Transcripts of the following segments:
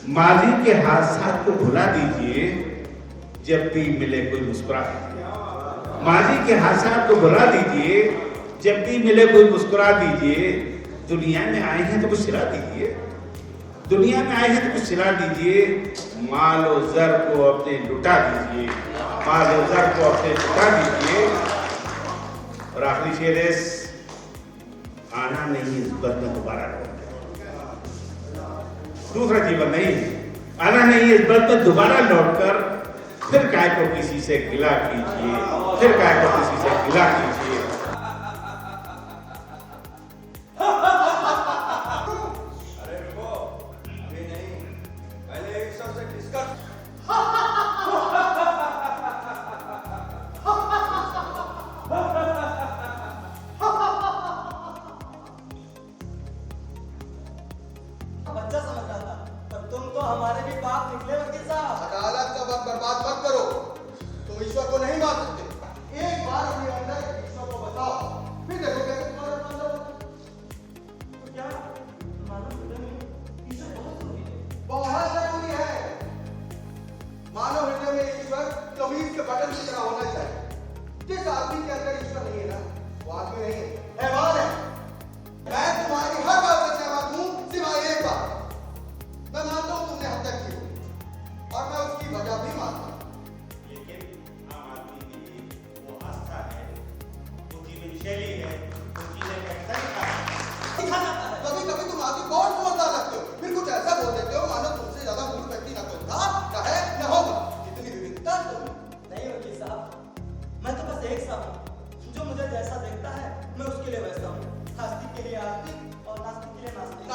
माजी के हादसात को भुला दीजिए, जब भी मिले कोई मुस्कुरा दीजिए। माजी के हादसात को भुला दीजिए, जब भी मिले कोई मुस्कुरा दीजिए। दुनिया में आए हैं तो कुछ सिला दीजिए, दुनिया में आए हैं तो कुछ सिला दीजिए। माल और जर को अपने लुटा दीजिए, माल और जर को अपने लुटा दीजिए। और आखिरी शेर है, आना नहीं इस बद में दोबारा लौट, दूसरा जीवन नहीं, आना नहीं इस बद में दोबारा लौटकर। फिर काय को किसी से गिला कीजिए, फिर काय को किसी से गिला कीजिए। बच्चा समझ रहा था, पर तुम तो हमारे भी बाप निकले वकील साहब। अदालत का वक्त बर्बाद मत करो, तुम ईश्वर को नहीं मान सकते। एक बार अपने अंदर ईश्वर को बताओ, फिर देखो कैसे तुम्हारा मान जाओ। तो क्या मानव हृदय में ईश्वर बहुत जरूरी है? बहुत जरूरी है। मानव हृदय में ईश्वर तमीज के बटन की तरह होना चाहिए। जिस आदमी के अंदर ईश्वर नहीं है ना, वो आदमी नहीं है, हैवान है। मैं तुम्हारी हर बात से सहमत हूं, सिवाय एक बात। मैं मानता हूं तुमने हत्या की होगी, और मैं उसकी वजह भी मानता हूं। लेकिन आम आदमी के लिए वो आस्था है, वो जीवन शैली है, वो जीने का तरीका है। कभी कभी तुम आदमी बहुत समझदार लगते हो, फिर कुछ ऐसा बोल देते हो मानो तुमसे ज्यादा मूर्ख व्यक्ति ना कोई था, ना है, ना होगा। कितनी विविधता तुम। नहीं वकील साहब, मैं तो बस एक सा हूँ, जो मुझे जैसा देखता है मैं उसके लिए वैसा हूँ। आस्तिक के लिए आस्तिक और नास्तिक के लिए नास्तिक।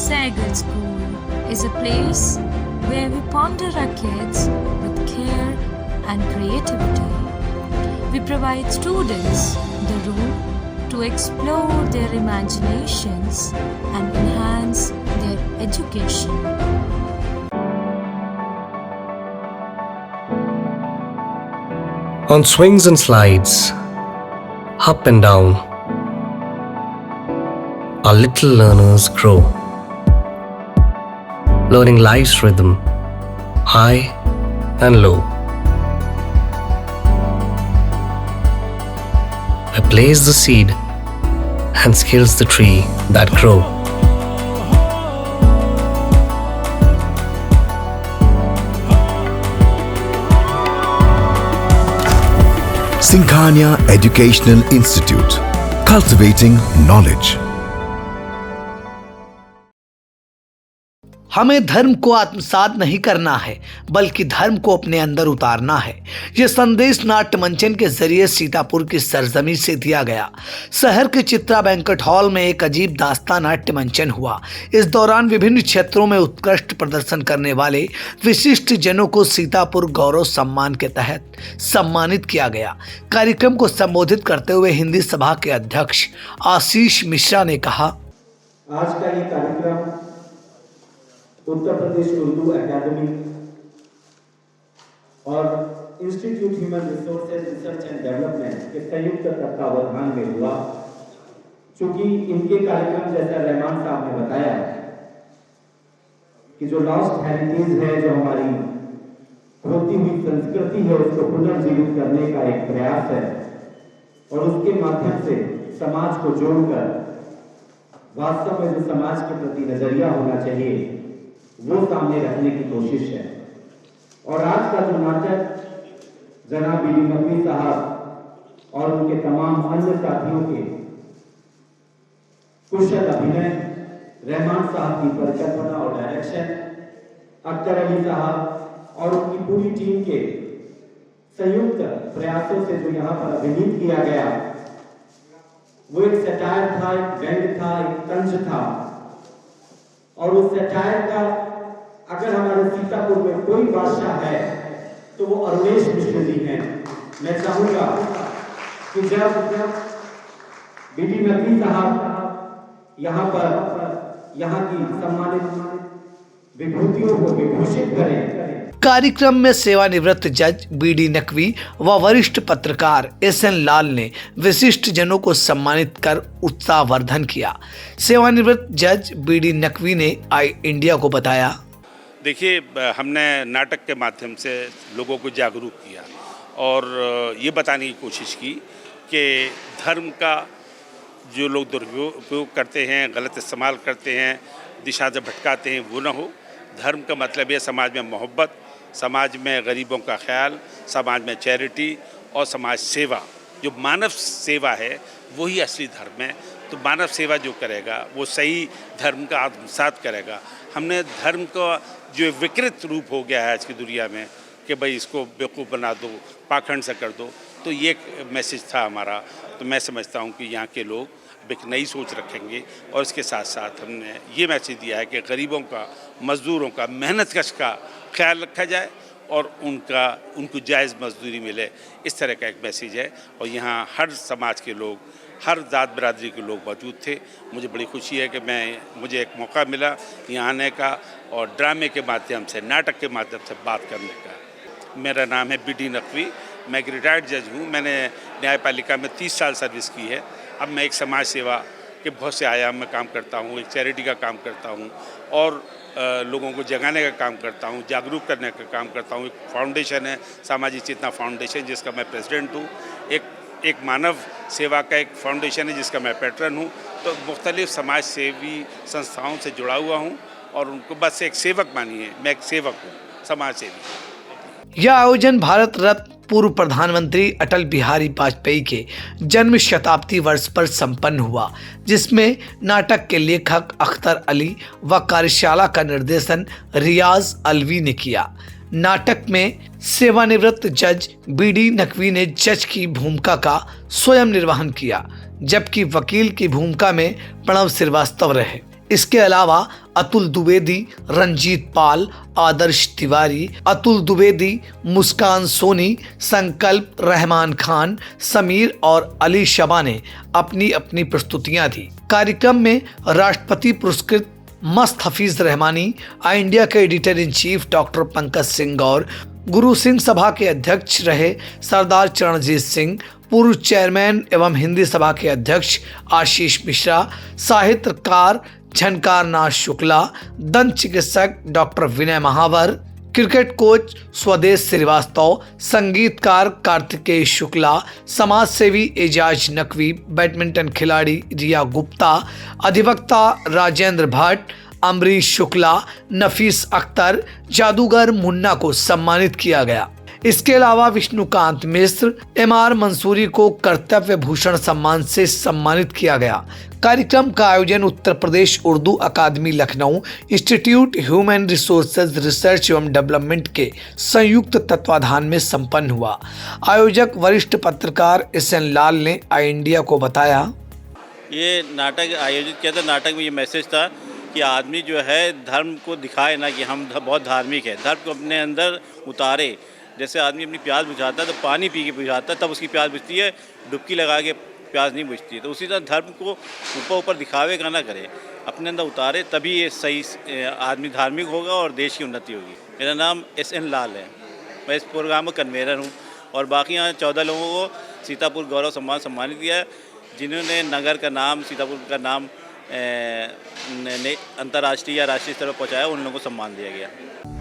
Saigal School is a place where we ponder our kids with care and creativity. We provide students the room to explore their imaginations and enhance their education. On swings and slides, up and down, our little learners grow, learning life's rhythm, high and low. Where plays the seed and skills the tree that grow. Singhania Educational Institute, cultivating knowledge. हमें धर्म को आत्मसात नहीं करना है बल्कि धर्म को अपने अंदर उतारना है। यह संदेश नाट्य मंचन के जरिए सीतापुर की सरजमी से दिया गया। शहर के चित्रा बैंक्वेट हॉल में एक अजीब दास्तान नाट्य मंचन हुआ। इस दौरान विभिन्न क्षेत्रों में उत्कृष्ट प्रदर्शन करने वाले विशिष्ट जनों को सीतापुर गौरव सम्मान के तहत सम्मानित किया गया। कार्यक्रम को संबोधित करते हुए हिंदी सभा के अध्यक्ष आशीष मिश्रा ने कहा, आज का ये कार्यक्रम उत्तर प्रदेश उर्दू एकेडमी और institute human resources research and development के संयुक्त तत्वावधान में हुआ। चूंकि इनके कार्यक्रम जैसा रहमान साहब ने बताया कि जो लॉस्ट हेरिटेज है, जो हमारी खोती हुई संस्कृति है, उसको पुनर्जीवित करने का एक प्रयास है और उसके माध्यम से समाज को जोड़कर वास्तव में जो समाज के प्रति नजरिया होना चाहिए वो सामने रखने की कोशिश है। और आज का जो नाटक जनाब बीडी नकवी साहब और उनके तमाम अन्य साथियों के कुशल अभिनय, रहमान साहब की परिकल्पना और डायरेक्शन, अख्तर अली साहब और उनकी पूरी टीम के संयुक्त प्रयासों से जो यहाँ पर अभिनीत किया गया, वो एक सटायर था, एक व्यंग था, एक तंज था। और उस सटायर का अगर हमारे सीतापुर में कोई बादशाह है तो वो अरुणेश मिश्र जी हैं। मैं चाहूंगा कि जब बीडी नकवी साहब यहाँ पर यहाँ की सम्मानित विभूतियों को विभूषित करें। कार्यक्रम में सेवानिवृत्त जज बीडी नकवी व वरिष्ठ पत्रकार एसएन लाल ने विशिष्ट जनों को सम्मानित कर उत्साहवर्धन किया। सेवानिवृत्त जज बीडी नकवी ने आई इंडिया को बताया, देखिए, हमने नाटक के माध्यम से लोगों को जागरूक किया और ये बताने की कोशिश की कि धर्म का जो लोग दुरुपयोग करते हैं, गलत इस्तेमाल करते हैं, दिशा से भटकाते हैं, वो ना हो। धर्म का मतलब है समाज में मोहब्बत, समाज में गरीबों का ख्याल, समाज में चैरिटी और समाज सेवा। जो मानव सेवा है वही असली धर्म है। तो मानव सेवा जो करेगा वो सही धर्म का आत्मसात करेगा। हमने धर्म का जो विकृत रूप हो गया है आज की दुनिया में कि भाई इसको बेवकूफ़ बना दो, पाखंड से कर दो, तो ये एक मैसेज था हमारा। तो मैं समझता हूँ कि यहाँ के लोग एक नई सोच रखेंगे और इसके साथ साथ हमने ये मैसेज दिया है कि गरीबों का, मज़दूरों का, मेहनतकश का ख्याल रखा जाए और उनको जायज़ मजदूरी मिले। इस तरह का एक मैसेज है और यहाँ हर समाज के लोग, हर जात बिरादरी के लोग मौजूद थे। मुझे बड़ी खुशी है कि मुझे एक मौका मिला यहाँ आने का और ड्रामे के माध्यम से, नाटक के माध्यम से बात करने का। मेरा नाम है बीडी नकवी, मैं एक रिटायर्ड जज हूँ। मैंने न्यायपालिका में 30 साल सर्विस की है। अब मैं एक समाज सेवा के बहुत से आयाम में काम करता हूँ, एक चैरिटी का काम करता हूँ और लोगों को जगाने का काम करता हूँ, जागरूक करने का काम करता हूँ। एक फाउंडेशन है, सामाजिक चेतना फाउंडेशन, जिसका मैं प्रेसिडेंट हूँ। एक मानव सेवा का एक फाउंडेशन है जिसका मैं पैटर्न हूँ। तो मुख्तलिफ समाज सेवी संस्थाओं से जुड़ा हुआ हूँ और उनको बस एक सेवक मानिए, मैं एक सेवक हूँ, समाज सेवी। यह आयोजन भारत रत्न पूर्व प्रधानमंत्री अटल बिहारी वाजपेयी के जन्म शताब्दी वर्ष पर संपन्न हुआ, जिसमें नाटक के लेखक अख्तर अली व कार्यशाला का निर्देशन रियाज अलवी ने किया। नाटक में सेवानिवृत्त जज बीडी नकवी ने जज की भूमिका का स्वयं निर्वहन किया, जबकि वकील की भूमिका में प्रणव श्रीवास्तव रहे। इसके अलावा अतुल द्विवेदी, रंजीत पाल, आदर्श तिवारी, अतुल द्विवेदी, मुस्कान सोनी, संकल्प, रहमान खान, समीर और अली शबा ने अपनी अपनी प्रस्तुतियां दी। कार्यक्रम में राष्ट्रपति पुरस्कृत मस्त हफीज रहमानी, आई इंडिया के editor in chief doctor Pankaj Singh और गुरु सिंह सभा के अध्यक्ष रहे सरदार चरणजीत सिंह, पूर्व चेयरमैन एवं हिंदी सभा के अध्यक्ष आशीष मिश्रा, साहित्यकार झनकार नाथ शुक्ला, दंत चिकित्सक डॉक्टर विनय महावर, क्रिकेट कोच स्वदेश श्रीवास्तव, संगीतकार कार्तिकेय शुक्ला, समाज सेवी एजाज नकवी, बैडमिंटन खिलाड़ी रिया गुप्ता, अधिवक्ता राजेंद्र भट्ट, अमरीश शुक्ला, नफीस अख्तर, जादूगर मुन्ना को सम्मानित किया गया। इसके अलावा विष्णुकांत मिश्र, एमआर मंसूरी को कर्तव्य भूषण सम्मान से सम्मानित किया गया। कार्यक्रम का आयोजन उत्तर प्रदेश उर्दू अकादमी Lucknow, institute human resources research एवं डेवलपमेंट के संयुक्त तत्वाधान में संपन्न हुआ। आयोजक वरिष्ठ पत्रकार SN लाल ने आई इंडिया को बताया, ये नाटक आयोजित किया था। नाटक में ये मैसेज था कि आदमी जो है धर्म को दिखाए ना कि हम बहुत धार्मिक है, धर्म को अपने अंदर उतारे। जैसे आदमी अपनी प्यास बुझाता है तो पानी पी के बुझाता है, तब उसकी प्यास बुझती है, डुबकी लगा के प्यास नहीं बुझती है। तो उसी तरह धर्म को ऊपर दिखावे का ना करे, अपने अंदर उतारे, तभी ये सही आदमी धार्मिक होगा और देश की उन्नति होगी। मेरा नाम SN लाल है, मैं इस प्रोग्राम में कन्वेनर हूँ। और बाकी यहाँ 14 लोगों को सीतापुर गौरव सम्मान सम्मानित किया है, जिन्होंने नगर का नाम, सीतापुर का नाम अंतर्राष्ट्रीय या राष्ट्रीय स्तर पर पहुँचाया, उन लोगों को सम्मान दिया गया।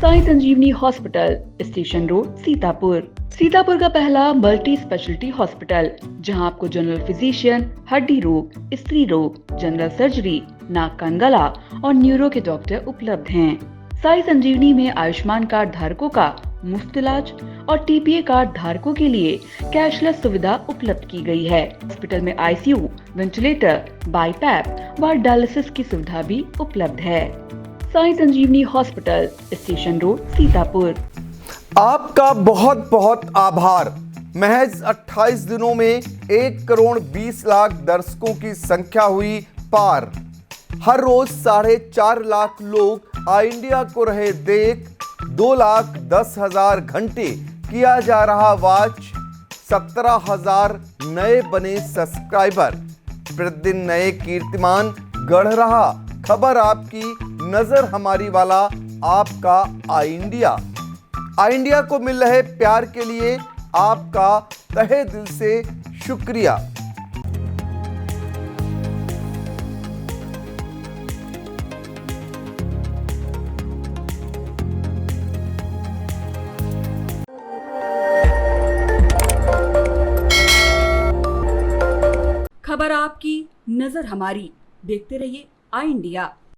Sai Sanjeevani hospital, station road, Sitapur. Sitapur का पहला मल्टी स्पेशलिटी हॉस्पिटल, जहां आपको जनरल फिजिशियन, हड्डी रोग, स्त्री रोग, जनरल सर्जरी, नाक कान गला और न्यूरो के डॉक्टर उपलब्ध हैं। साई संजीवनी में आयुष्मान कार्ड धारकों का मुफ्त इलाज और TPA कार्ड धारकों के लिए कैशलेस सुविधा उपलब्ध की गई है। हॉस्पिटल में ICU, वेंटिलेटर, बाईपैप व डायलिसिस की सुविधा भी उपलब्ध है। Sai Sanjeevani hospital, station road, Sitapur. आपका बहुत बहुत आभार। महज 28 दिनों में 1,20,00,000 दर्शकों की संख्या हुई पार। हर रोज 4.5 लाख लोग आई इंडिया को रहे देख। 2,10,000 घंटे किया जा रहा वॉच। 17,000 नए बने सब्सक्राइबर। प्रतिदिन नए कीर्तिमान गढ़ रहा। खबर आपकी, नजर हमारी वाला आपका आई इंडिया। आई इंडिया को मिल रहे प्यार के लिए आपका तहे दिल से शुक्रिया। खबर आपकी, नजर हमारी। देखते रहिए आई इंडिया।